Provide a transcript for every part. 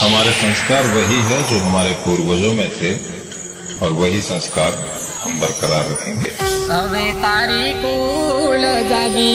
हमारे संस्कार वही है जो हमारे पूर्वजों में थे और वही संस्कार हम बरकरार रखेंगे। હવે તારી કુળ જાગી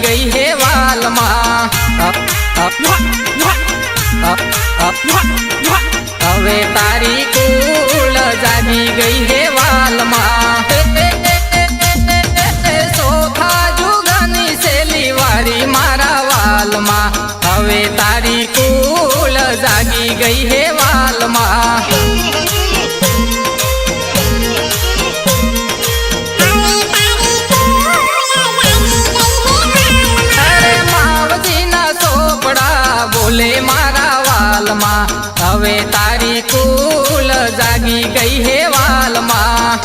ગઈ હે વાલમાં હવે તારી કુળ જાગી ગઈ હે વાલમાં સોખા જુગાની શેલી વાળી મારા વાલમાં હવે તારી કુળ જાગી ગઈ હે વાલમાં બોલે મારા વાલમાં હવે તારી કુલ જાગી ગઈ હે વાલમાં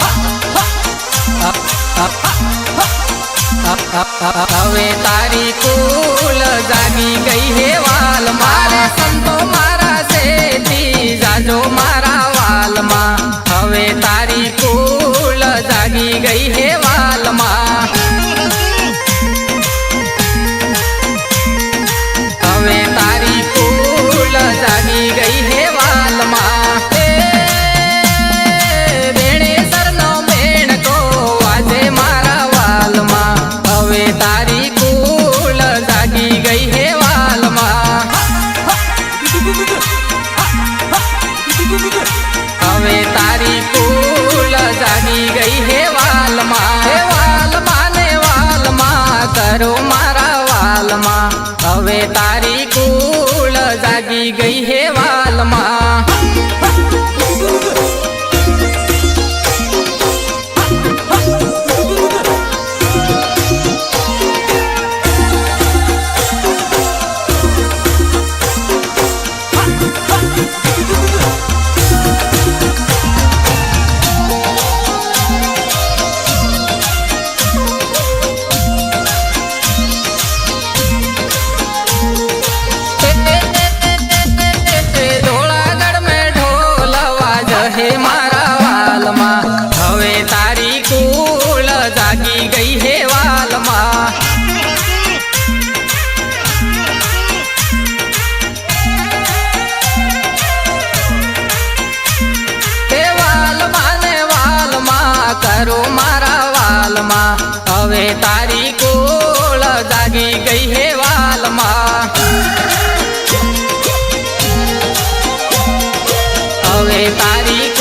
હવે તારી કુલ જાગી ગઈ હે વાલમાં સંતો મારા સેથી જાજો મારા વાલમાં હવે તારી કુલ જાગી ગઈ હે વાલમાં જાગી ગઈ હે વાલમાં બેણેસરનો બેણકો વાજે મારા વાલમાં હવે તારી કુલ જાગી ગઈ હે વાલમાં હવે તારી કુલ જાગી ગઈ હે વાલમાં હે વાલમાં ને વાલમાં કરો મારા વાલમાં હવે તારી કુલ જાગી ગઈ હે વાલમાં હવે તારી કુળ જાગી ગઈ હે વાલમાં હે વાલમાં ને વાલમાં કરો મારા વાલમાં હવે તારી કુળ જાગી ગઈ હે વાલમાં હવે તારી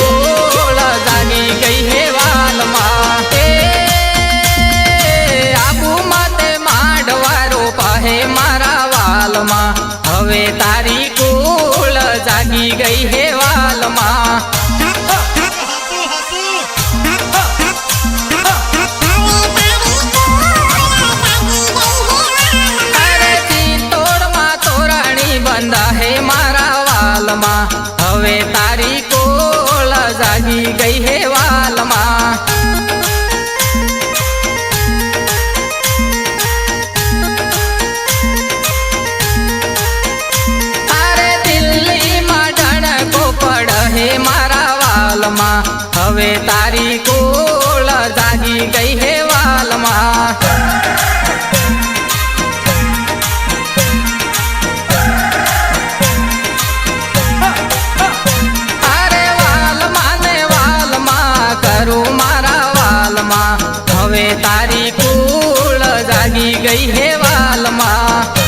હવે તારી કુળ જાગી ગઈ હે વાલમાં અરે ચિત્તોડમાં તોરણી બંધા હે મારા વાલમાં હવે તારી કુળ જાગી ગઈ હે વાલમાં હે મારા વાલમાં હવે તારી કુળ જાગી ગઈ હે વાલમાં અરે વાલમાં ને વાલમાં કરું મારા વાલમાં હવે તારી કુળ જાગી ગઈ હે વાલમાં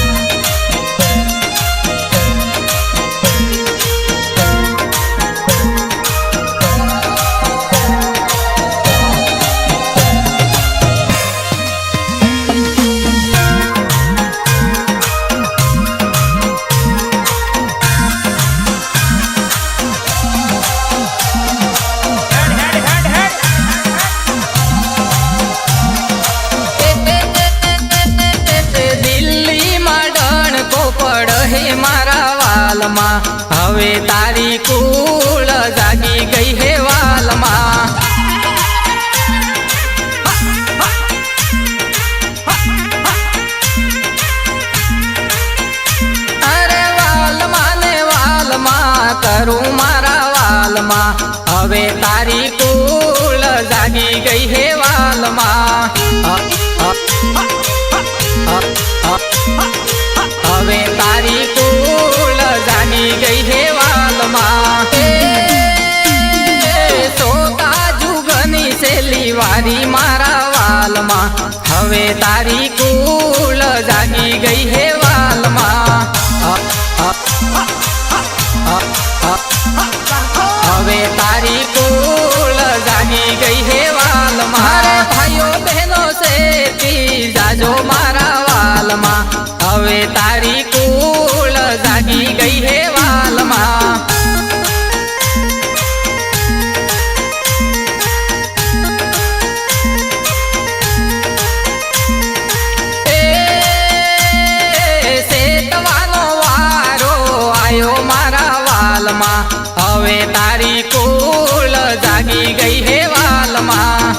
વાલમાં હવે તારી કુળ જાગી ગઈ હે વાલમાં અરે વાલમાં ને વાલમાં કરું મારા વાલમાં હવે તારી કુળ જાગી ગઈ હે વાલમાં હવે તારી કુળ જાગી ગઈ હે વાલમાં સોતા જુગની સેલી વારી મારા વાલમાં હવે તારી કુળ જાગી ગઈ હે વાલમાં હવે તારી કુળ જાગી ગઈ હે વાલમાં ભાઈઓ બહેનો સેતી જાજો મારા વાલમાં હવે તારી કુળ જાગી ગઈ હે વાલમાં સેતવાનો વારો આયો મારા વાલમાં હવે તારી કુળ જાગી ગઈ હે વાલમાં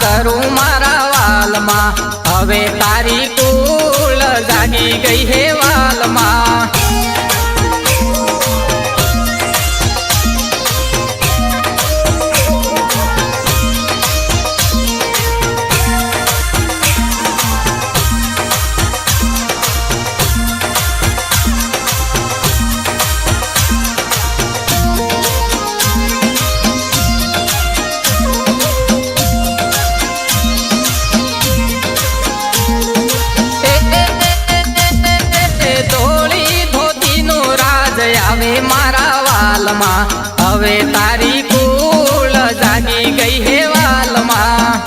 કરું મારા વાલમાં હવે તારી કુળ જાગી ગઈ હે વાલમાં આવે મારા વાલમાં હવે તારી કુળ જાગી ગઈ હે વાલમાં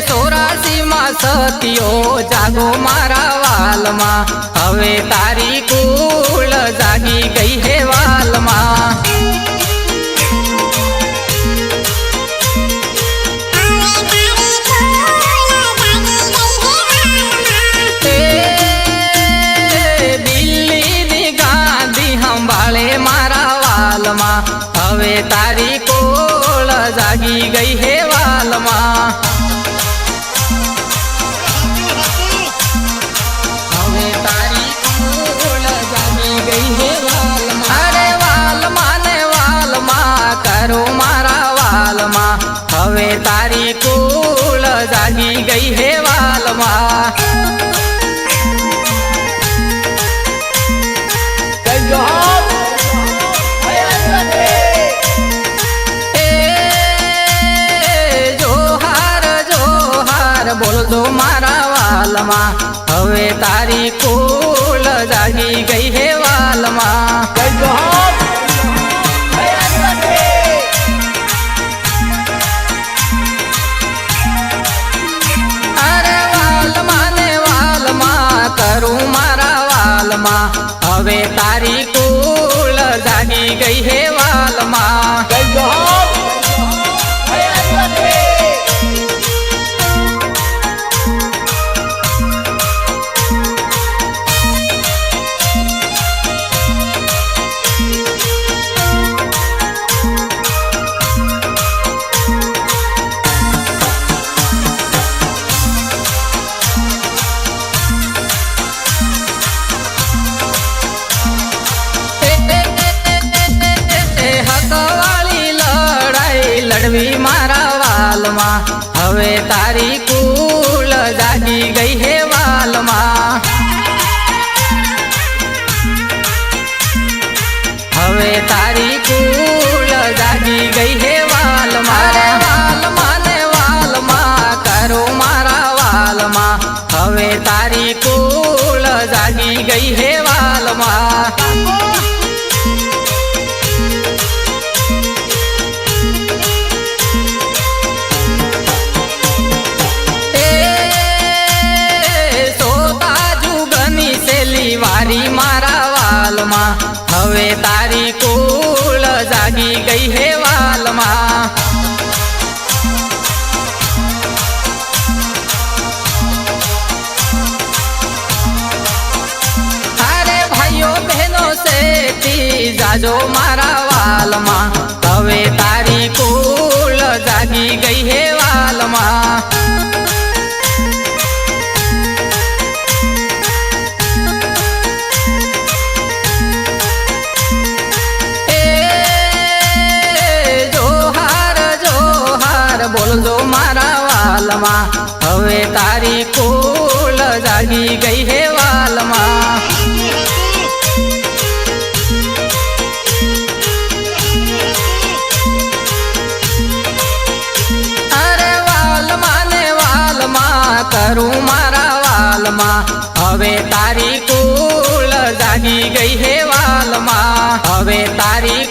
સોરાસીમાં સતીઓ જાગો મારા વાલમાં હવે તારી કુળ જાગી ગઈ હે વાલમાં મારા વાલમાં હવે તારી કુળ જાગી ગઈ હે વાલમાં હવે તારી કુળ જાગી ગઈ હે વાલમાં અરે વાલમાં ને વાલમાં કરું મારા વાલમાં હવે તારી કુળ જાગી ગઈ હે વાલમાં બોલજો મારા વાલમાં હવે તારી કુળ જાગી ગઈ હે વાલમાં અરે વાલમાં ને વાલમાં કરું મારા વાલમાં હવે તારી કુળ જાગી ગઈ હે વાલમાં લડવી મારા વાલમાં હવે તારી કુળ જાગી ગઈ હે વાલમાં હવે તારી કુળ જાગી ગઈ હે વાલમાં વાલમાં ને વાલમાં કરું મારા વાલમાં હવે તારી કુળ જાગી ગઈ હે વાલમાં જાજો મારા વાલમાં હવે તારી કુલ જાગી ગઈ હે વાલમાં બોલજો મારા વાલમાં હવે તારી કુલ જાગી ગઈ હે વાલમાં અરે વાલમાં ને વાલમાં કરું મારા વાલમાં હવે તારી કુલ જાગી ગઈ હે વાલમાં હવે તારી